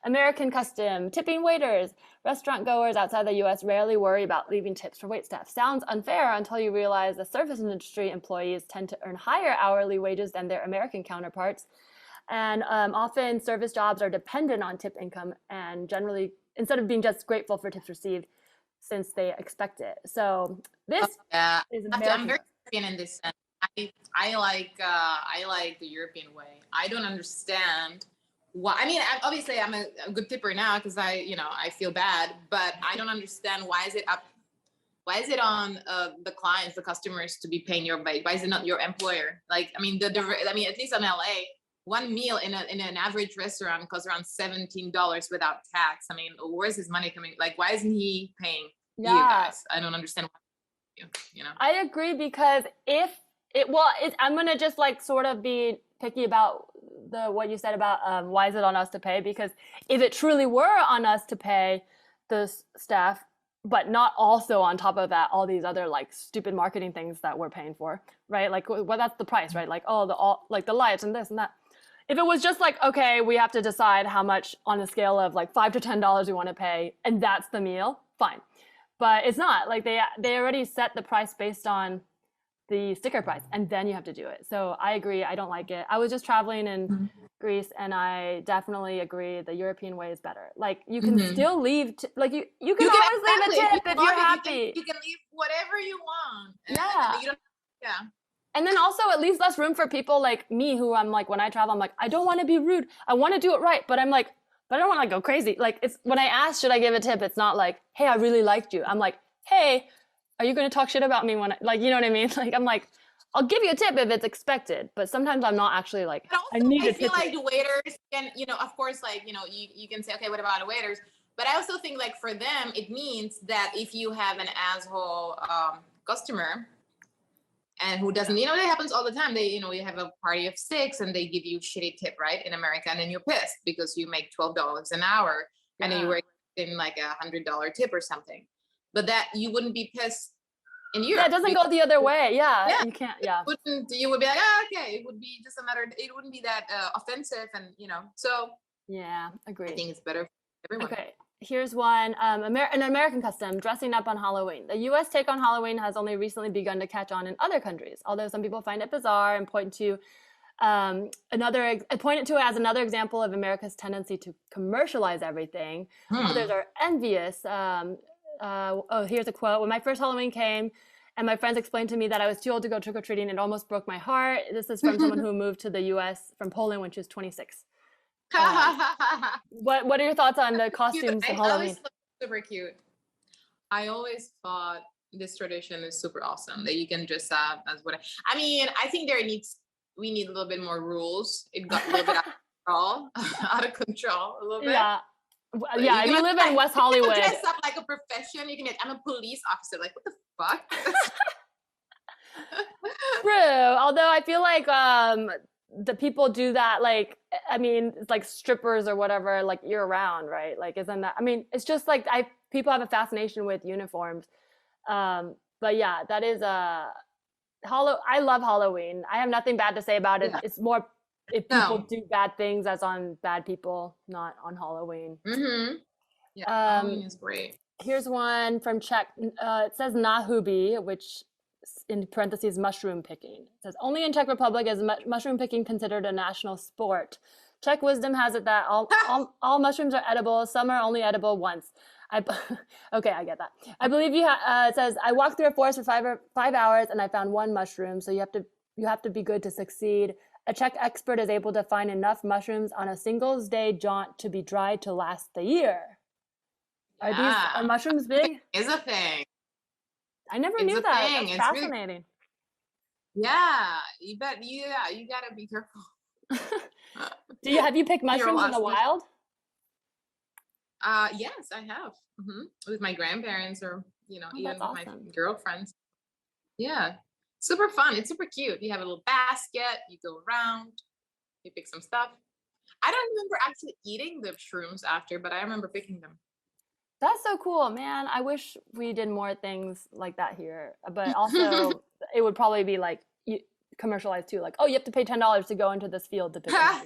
American custom, tipping waiters. Restaurant goers outside the U.S. rarely worry about leaving tips for waitstaff. Sounds unfair until you realize the service industry employees tend to earn higher hourly wages than their American counterparts. And often service jobs are dependent on tip income, and generally, instead of being just grateful for tips received, since they expect it. So this is American. I'm very European in this sense. I like the European way. I don't understand why. I mean, obviously, I'm a good tipper now because I feel bad, but I don't understand why is it up. Why is it on the clients, the customers, to be paying your bike? Why is it not your employer? Like, I mean, at least in LA, one meal in an average restaurant costs around $17 without tax. I mean, where's his money coming? Like, why isn't he paying you guys? I don't understand why. I agree, because I'm gonna just like sort of be picky about what you said about why is it on us to pay? Because if it truly were on us to pay the staff, but not also on top of that all these other like stupid marketing things that we're paying for, right? Like, well, that's the price, right? Like, like the lights and this and that. If it was just like, okay, we have to decide how much on a scale of like $5 to $10 we want to pay, and that's the meal, fine. But it's not like they already set the price based on the sticker price, and then you have to do it. So I agree. I don't like it. I was just traveling in Greece, and I definitely agree the European way is better. Like, you can still leave, you can always leave a tip if you're happy. You can leave whatever you want. Yeah. And then also it leaves less room for people like me, who I'm like, when I travel, I'm like, I don't want to be rude. I want to do it right. But I'm like, but I don't want to go crazy. Like, it's when I ask, should I give a tip? It's not like, hey, I really liked you. I'm like, hey, are you going to talk shit about me when you know what I mean? Like, I'm like, I'll give you a tip if it's expected, but sometimes I'm not actually like, I need a tip. I feel like the waiters can, of course, like, you can say, okay, what about the waiters? But I also think like for them, it means that if you have an asshole customer and who doesn't, it happens all the time. They, you have a party of 6 and they give you a shitty tip, right? In America. And then you're pissed because you make $12 an hour and then you work in like $100 tip or something. But that you wouldn't be pissed in Europe. Yeah, it doesn't go the other way. Yeah. You can't, You would be like, okay, it would be just a matter, it wouldn't be that offensive and, so. Yeah, agreed. I think it's better for everyone. Okay, here's one, an American custom, dressing up on Halloween. The US take on Halloween has only recently begun to catch on in other countries, although some people find it bizarre and point it to as another example of America's tendency to commercialize everything. Others are envious. Here's a quote. When my first Halloween came and my friends explained to me that I was too old to go trick-or-treating, it almost broke my heart. This is from someone who moved to the US from Poland when she was 26. What are your thoughts on the costumes for Halloween? Always super cute. I always thought this tradition is super awesome, that you can dress up as what I mean, I think we need a little bit more rules. It got a little bit out of control a little bit. Yeah, if you live in West Hollywood. You can dress up like a profession. I'm a police officer. Like, what the fuck? True. Although I feel like the people do that, like, I mean, it's like strippers or whatever, like year round, right? Like, isn't that, I mean, it's just like people have a fascination with uniforms. But yeah, that is I love Halloween. I have nothing bad to say about it. Yeah. It's more if people do bad things, that's on bad people, not on Halloween. Yeah, Halloween is great. Here's one from Czech. It says nahubi, which in parentheses mushroom picking. It says only in Czech Republic is mushroom picking considered a national sport. Czech wisdom has it that all mushrooms are edible. Some are only edible once. Okay, I get that. I believe it says I walked through a forest for 5 hours and I found one mushroom. So you have to be good to succeed. A Czech expert is able to find enough mushrooms on a singles day jaunt to be dried to last the year. Are mushrooms big? It's a thing. I never knew that. That's fascinating. Really, yeah, you gotta be careful. Have you picked mushrooms in the wild? Yes, I have. With my grandparents or even with my girlfriends. Yeah. Super fun. It's super cute. You have a little basket, you go around, you pick some stuff. I don't remember actually eating the shrooms after, but I remember picking them. That's so cool, man. I wish we did more things like that here. But also, it would probably be like commercialized too. Like, oh, you have to pay $10 to go into this field to pick them.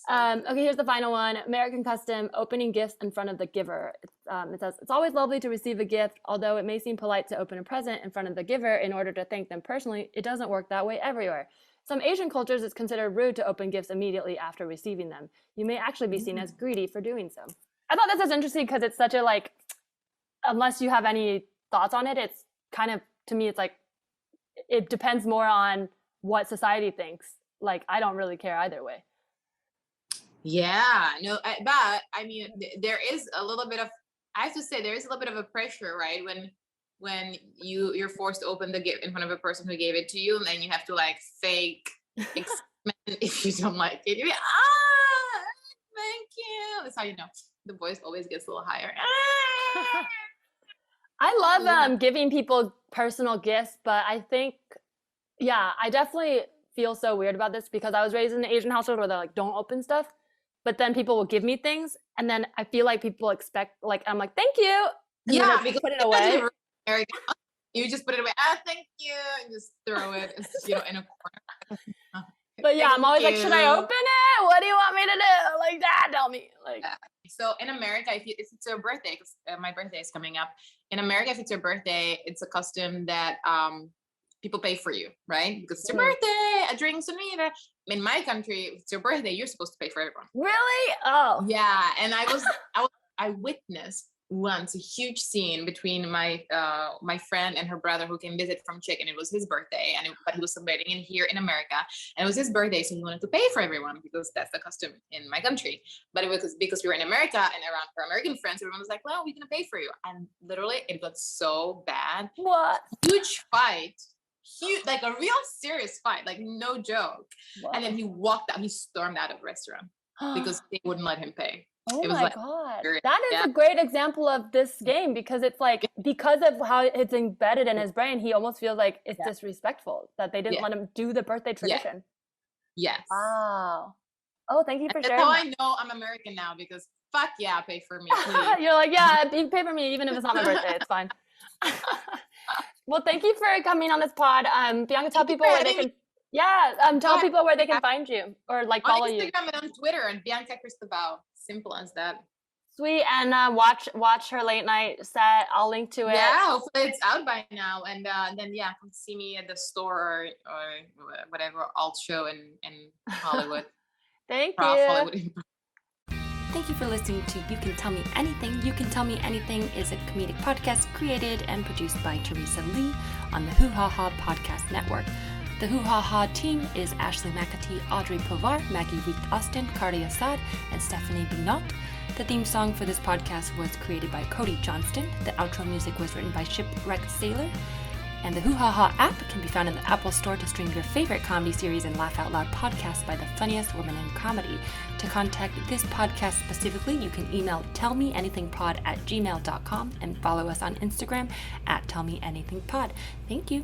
Okay, here's the final one. American custom, opening gifts in front of the giver. It says, it's always lovely to receive a gift, although it may seem polite to open a present in front of the giver in order to thank them personally. It doesn't work that way everywhere. some Asian cultures, it's considered rude to open gifts immediately after receiving them. You may actually be seen as greedy for doing so. I thought this was interesting because it's such a like, unless you have any thoughts on it, it's kind of, to me, it's like, it depends more on what society thinks. Like, I don't really care either way. Yeah, no, but I mean, there is a little bit of, I have to say, there is a little bit of a pressure, right? When you're forced to open the gift in front of a person who gave it to you, and then you have to like fake excitement if you don't like it. You're like, thank you. That's how you know the voice always gets a little higher. I love giving people personal gifts, but I think, yeah, I definitely feel so weird about this because I was raised in an Asian household where they're like, don't open stuff. But then people will give me things, and then I feel like people expect, like, I'm like, thank you. And yeah, because put it away. You just put it away. Thank you, and just throw it, in a corner. But yeah, I'm always like, should I open it? What do you want me to do? Like, Dad, tell me. Like, so in America, if it's your birthday, because my birthday is coming up. In America, if it's your birthday, it's a custom that people pay for you, right? Because it's your birthday, a drink, souvenir. In my country, if it's your birthday, you're supposed to pay for everyone. Really? Oh. Yeah, and I witnessed once a huge scene between my friend and her brother who came visit from Czech, and it was his birthday, but he was celebrating it here in America, and it was his birthday, so he wanted to pay for everyone because that's the custom in my country. But it was because we were in America and around her American friends, everyone was like, well, we're gonna pay for you. And literally it got so bad. What? Huge fight. Huge, like a real serious fight, like no joke. Whoa. And then he stormed out of the restaurant because they wouldn't let him pay. Oh my God. That is a great example of this game, because it's like, because of how it's embedded in his brain, he almost feels like it's disrespectful that they didn't let him do the birthday tradition. Yes. Wow. Oh, thank you for sharing. That's how I know I'm American now, because fuck yeah, pay for me, please. You're like, yeah, you pay for me even if it's not my birthday, it's fine. Well, thank you for coming on this pod. Bianca, tell people where they can. Tell people where they can find you or like follow you. On Instagram and on Twitter, and Bianca Cristavao. Simple as that. Sweet, and watch her late night set. I'll link to it. Yeah, hopefully it's out by now, and then come see me at the store or whatever alt show in Hollywood. Thank you. Hollywood. Thank you for listening to You Can Tell Me Anything. You Can Tell Me Anything is a comedic podcast created and produced by Teresa Lee on the Hoo Ha Ha Podcast Network. The Hoo Ha Ha team is Ashley McAtee, Audrey Povar, Maggie Wheat-Austin, Cardi Assad, and Stephanie Bignot. The theme song for this podcast was created by Cody Johnston. The outro music was written by Shipwrecked Sailor. And the Hoo Ha Ha app can be found in the Apple Store to stream your favorite comedy series and laugh out loud podcasts by the funniest women in comedy. To contact this podcast specifically, you can email tellmeanythingpod@gmail.com and follow us on Instagram @tellmeanythingpod. Thank you.